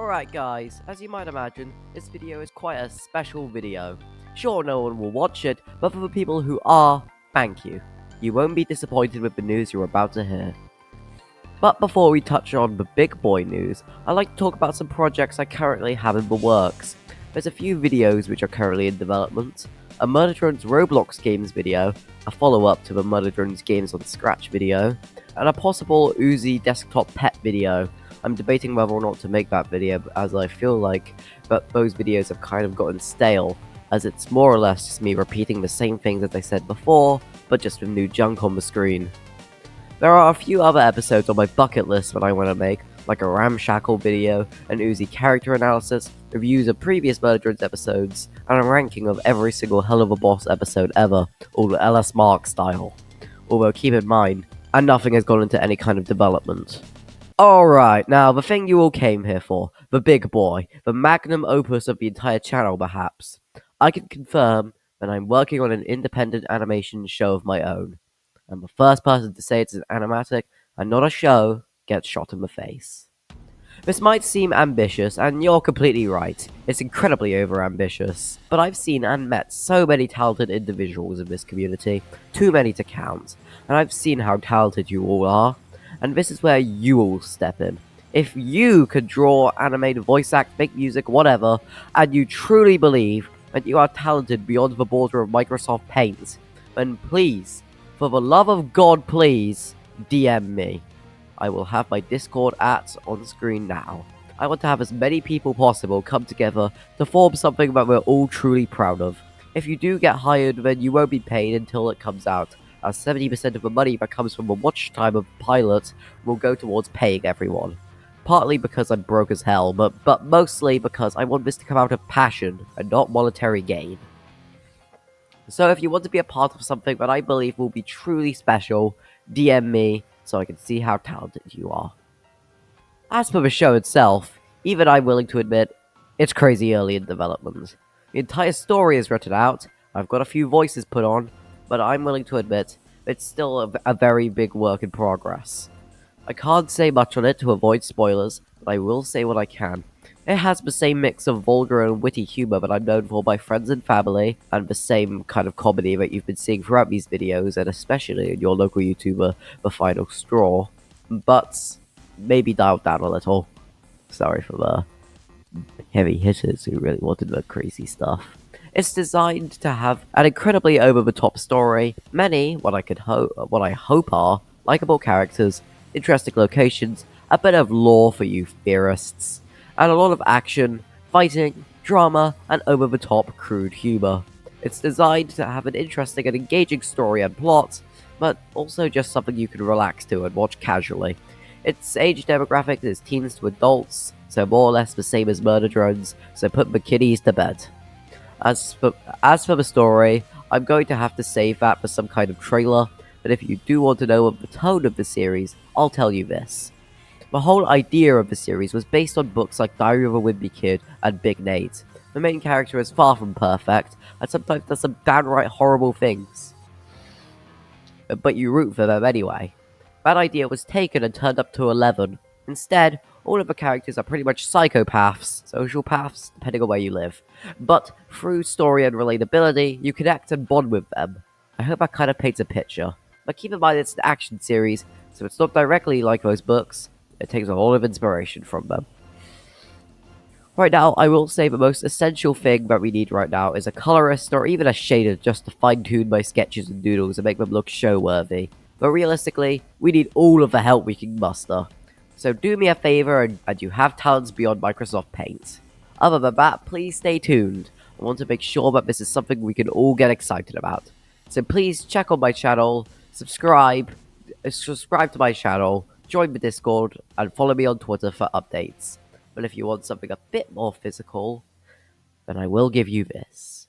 Alright guys, as you might imagine, this video is quite a special video. Sure, no one will watch it, but for the people who are, thank you. You won't be disappointed with the news you're about to hear. But before we touch on the big boy news, I'd like to talk about some projects I currently have in the works. There's a few videos which are currently in development, a Murder Roblox games video, a follow-up to the Murder Games on Scratch video, and a possible Uzi desktop pet video. I'm debating whether or not to make that video, as I feel like that those videos have kind of gotten stale, as it's more or less just me repeating the same things that I said before, but just with new junk on the screen. There are a few other episodes on my bucket list that I want to make, like a Ramshackle video, an Uzi character analysis, reviews of previous Murder episodes, and a ranking of every single Hell of a Boss episode ever, all LS Mark style. Although keep in mind, and nothing has gone into any kind of development. Alright, now the thing you all came here for, the big boy, the magnum opus of the entire channel perhaps. I can confirm that I'm working on an independent animation show of my own. And the first person to say it's an animatic and not a show gets shot in the face. This might seem ambitious, and you're completely right, it's incredibly over-ambitious, but I've seen and met so many talented individuals in this community, too many to count, and I've seen how talented you all are. And this is where you all step in. If you could draw, animate, voice act, make music, whatever, and you truly believe that you are talented beyond the border of Microsoft Paint, then please, for the love of God, please, DM me. I will have my Discord on screen now. I want to have as many people possible come together to form something that we're all truly proud of. If you do get hired, then you won't be paid until it comes out, as 70% of the money that comes from the watch time of pilot will go towards paying everyone. Partly because I'm broke as hell, but mostly because I want this to come out of passion and not monetary gain. So if you want to be a part of something that I believe will be truly special, DM me so I can see how talented you are. As for the show itself, even I'm willing to admit, it's crazy early in development. The entire story is written out, I've got a few voices put on, but I'm willing to admit it's still a very big work in progress. I can't say much on it to avoid spoilers, but I will say what I can. It has the same mix of vulgar and witty humor that I'm known for by friends and family, and the same kind of comedy that you've been seeing throughout these videos, and especially in your local YouTuber, The Final Straw, but maybe dialed down a little. Sorry for the heavy hitters who really wanted the crazy stuff. It's designed to have an incredibly over-the-top story, many, what I hope are, likable characters, interesting locations, a bit of lore for you theorists, and a lot of action, fighting, drama, and over-the-top crude humor. It's designed to have an interesting and engaging story and plot, but also just something you can relax to and watch casually. Its age demographic is teens to adults, so more or less the same as Murder Drones, so put the kiddies to bed. As for the story, I'm going to have to save that for some kind of trailer, but if you do want to know the tone of the series, I'll tell you this. The whole idea of the series was based on books like Diary of a Wimpy Kid and Big Nate. The main character is far from perfect, and sometimes does some downright horrible things. But you root for them anyway. That idea was taken and turned up to 11. Instead, all of the characters are pretty much psychopaths, sociopaths, depending on where you live. But through story and relatability, you connect and bond with them. I hope that kind of paints a picture. But keep in mind it's an action series, so it's not directly like those books. It takes a lot of inspiration from them. Right now, I will say the most essential thing that we need right now is a colorist or even a shader just to fine-tune my sketches and doodles and make them look show-worthy. But realistically, we need all of the help we can muster. So do me a favor and you have talents beyond Microsoft Paint. Other than that, please stay tuned. I want to make sure that this is something we can all get excited about. So please check on my channel, subscribe to my channel, join the Discord, and follow me on Twitter for updates. But if you want something a bit more physical, then I will give you this.